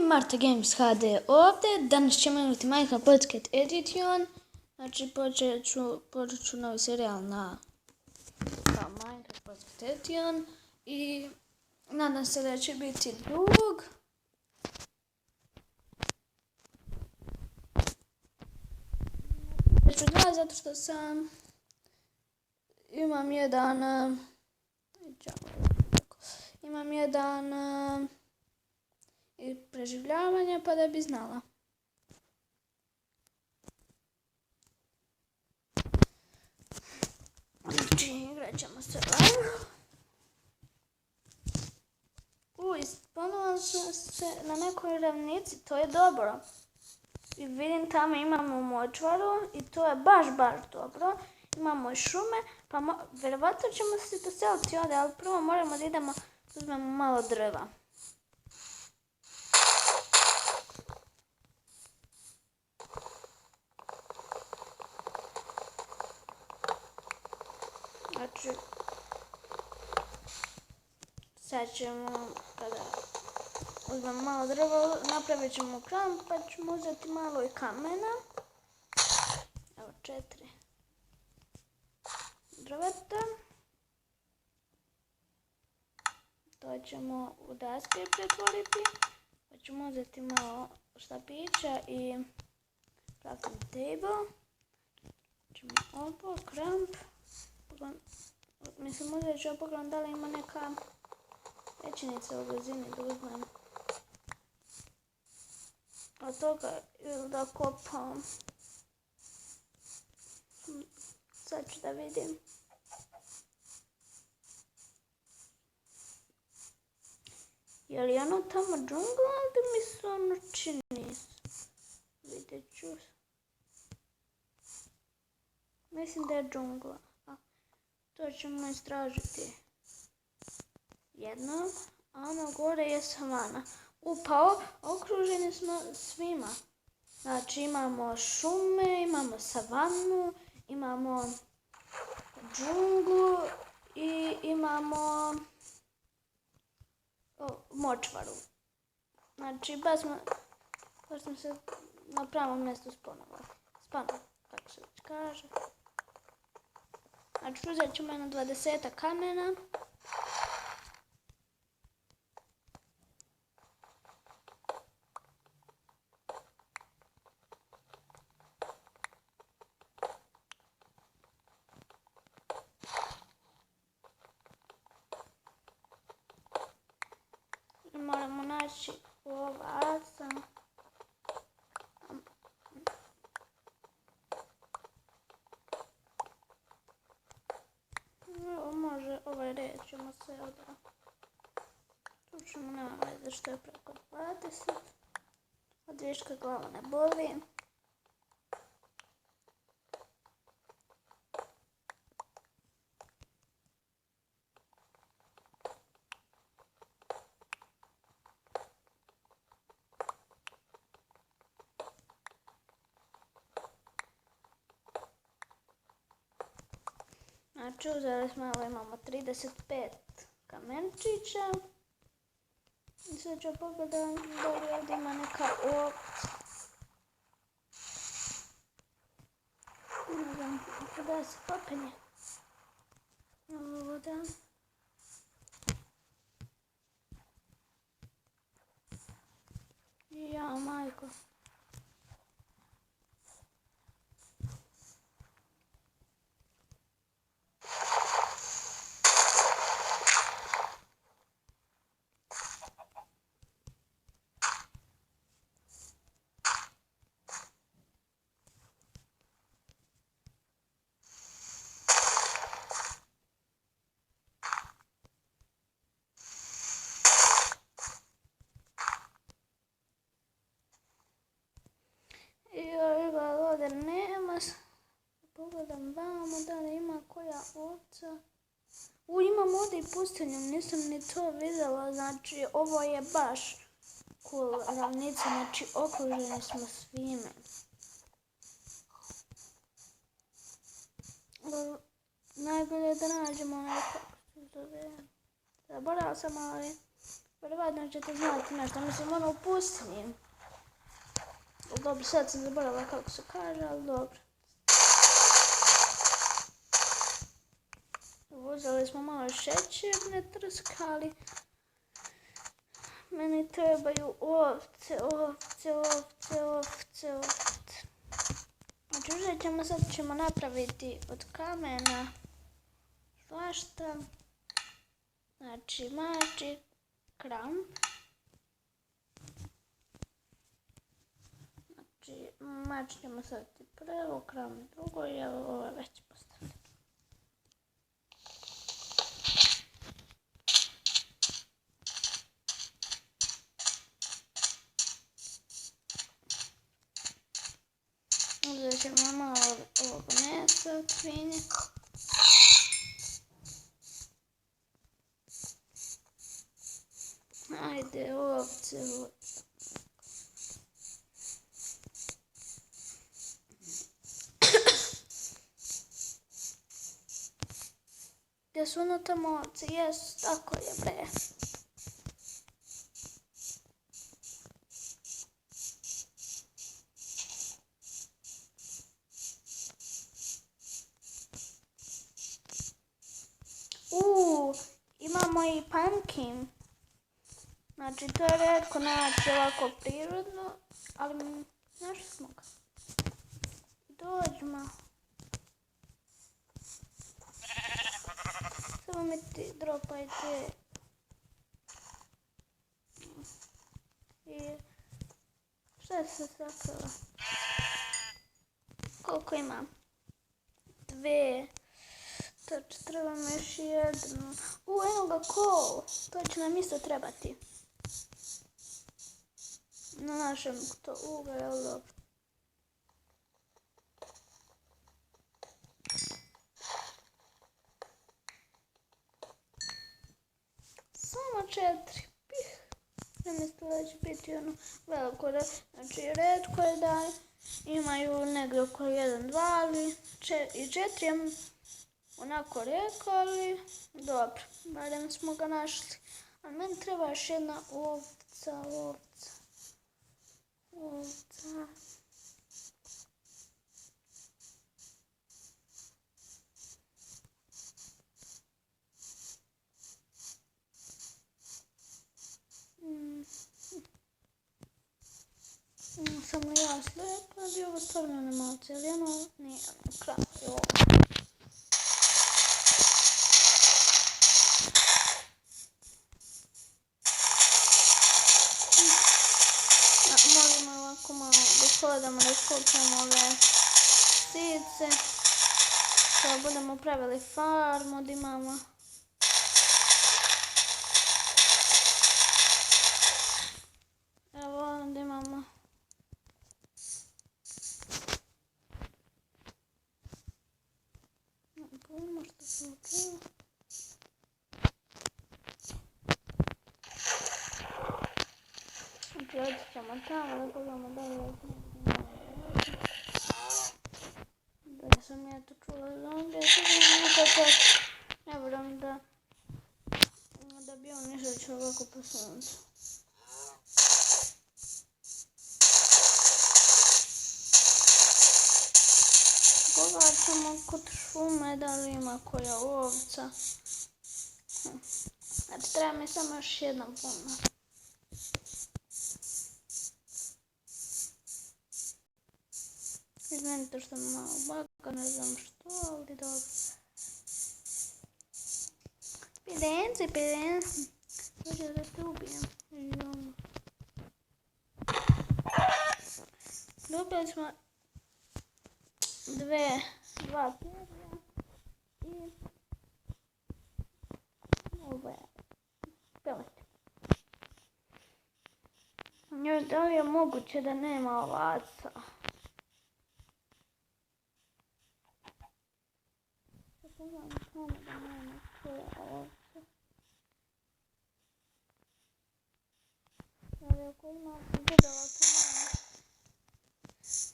Marta Games HD ovdje. Danas ćemo imati Minecraft Pocket Edition. Znači počet ću novi serijal na Minecraft Pocket Edition. I nadam se da će biti dug. Već ću dva zato što sam imam jedan preživljavanje pa da bi znala. Znači, igrat ćemo se live. Ispanula sam se na nekoj ravnici, to je dobro. I vidim tamo imamo močvaru i to je baš dobro. Imamo i šume, pa vjerovatno ćemo se poseliti ovdje, ali prvo moramo da idemo, uzmemo malo drva. Znači, sad ćemo, kada uzmemo malo drva, napravit ćemo kamp, pa ćemo uzeti malo i kamena. Evo 4 drveta. To ćemo u daske pretvoriti, pa ćemo uzeti malo štapića i crafting table. Ćemo ovo, kramp. Mislim, uzet ću pogledam da li ima neka pećinica u blizini da uzmem od toga ili da kopam. Sad ću da vidim. Je li ono tamo džungla ili mi se ono čini? Vidjet ću. Mislim da je džungla. To ćemo istražiti jednom, a ono gore je savana. Pa okruženi smo svima. Znači imamo šume, imamo savanu, imamo džunglu i imamo močvaru. Znači baš smo se na pravom mjestu spanovali. Kako se već kaže. Znači uzet ćemo jedno 20 kamena. Moramo naći ovaca. Može, ovaj red ćemo se odrati. Tu ćemo, nema veze što je preko 20. Od viška glava ne boli. Znači uzeli smo, evo imamo 35 kamenčića. I sad ću pogledati da li ovdje ima neka ovca. Ne znam kada se popenje. Ovo da. Ja, majko. Ovdje nema. Pogledam vamo da li ima koja ovca. Imam ovdje i pustinju, nisam ni to vidjela. Znači ovo je baš cool ravnica, znači okruženi smo svime. Najbolje je da nađemo neko. Zaboravila sam, ali Verovatno ćete znati nešto, mislim ono u pustinji. Dobro, sad sam zaboravila kako se kaže, ali dobro. Uzeli smo malo šećerne trskali. Meni trebaju ovce. Znači uzet ćemo, sad ćemo napraviti od kamena svašta. Znači mači, kramp. Znači mač ćemo staviti prvo, kramp drugo i evo ovo već postavljeno. Uzet ćemo malo ovog mesa od svinje. Ajde, ovce. Gdje su ono tamo ovce? Jes, tako je bre. Imamo i pumpkin. Znači to je retko naći ovako prirodno, ali našli smo ga. Dođemo. Samo mi ti dropajte. I šta se sakrila? Koliko imam? 2. Tač, trebam još jednu. Evo ga kol. To će nam isto trebati. Na našem to jel dobro. Samo 4. Ne mislila da će biti ono veliko. Znači retko je da imaju negdje oko 1, 2 ali i 4 onako rekao, ali dobro, barem smo ga našli. A meni treba još jedna ovca. Sam li ja slijepa, bi ovo stvarno ne malo cijeljeno, nije kraj ovo. Možemo ovako malo da hodamo, da skupimo ove ptice. Kada budemo pravili farmu, da imamo. Evo ovdje imamo. Možda se učinu. Odći ćemo tamo da pogledamo da li da sam ja to čula zombije, ne vjerujem da bi on išao ovako po suncu. Pogledat ćemo kod šume da li ima koja ovca. Znači treba mi samo još jedna puna. Izmenite što mi malo baka, ne znam što, ali dobro. Pidenci. Dođe da te ubijem. Dobili smo 2 perja i ove pelete. Da li je moguće da nema ovaca?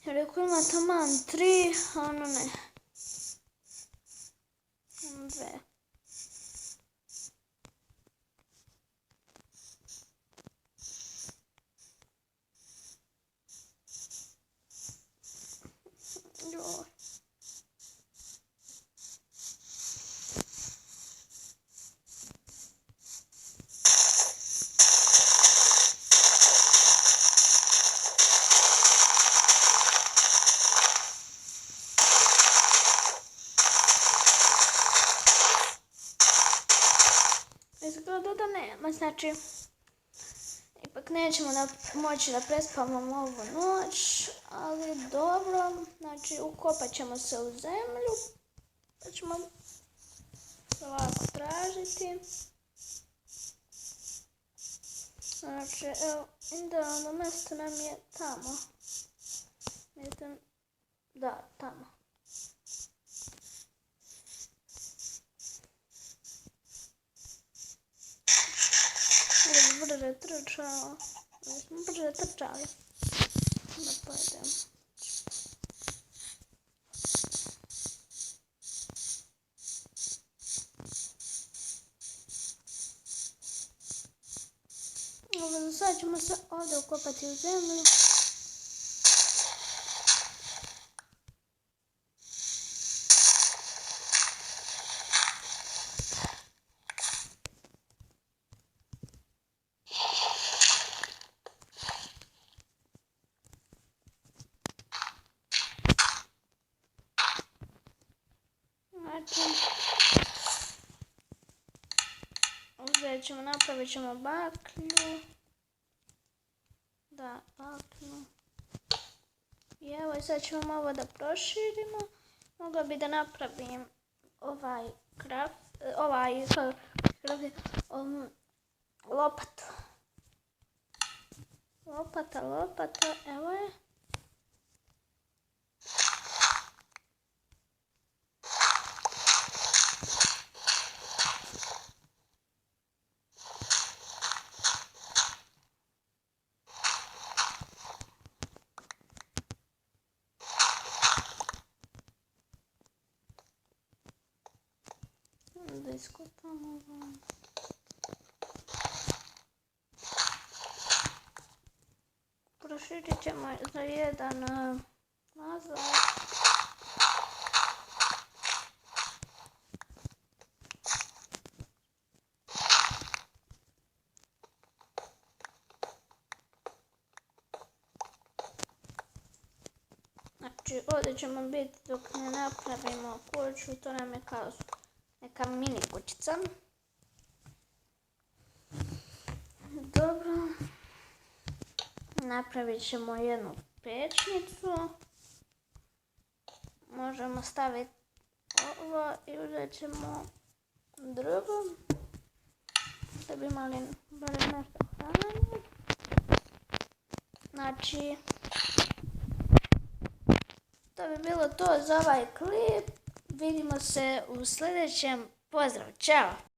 Jer ako ima taman 3, a ono ne. 2. znači, ipak nećemo moći da prespavamo ovu noć, ali dobro, znači ukopat ćemo se u zemlju, pa ćemo ovako tražiti. Znači, evo, idealno mjesto nam je tamo. Da, tamo. Brže trčao. Brže trčali. Da pojedemo. Sad ćemo se ovdje ukopati u zemlju. Znači, napravit ćemo baklju. Da, baklju. I evo, sad ćemo ovo da proširimo. Mogla bi da napravim lopatu. Lopata, evo je. Da iskopamo ovo. Proširit ćemo za jedan nazad. Znači, ovdje ćemo biti dok ne napravimo kuću, to nam je kao neka mini kućica. Dobro. Napravit ćemo jednu pećnicu. Možemo staviti ovo i uzet ćemo drugo. Da bi imali barem nešto hrane. Znači, to bi bilo to za ovaj klip. Vidimo se u sljedećem. Pozdrav, čao!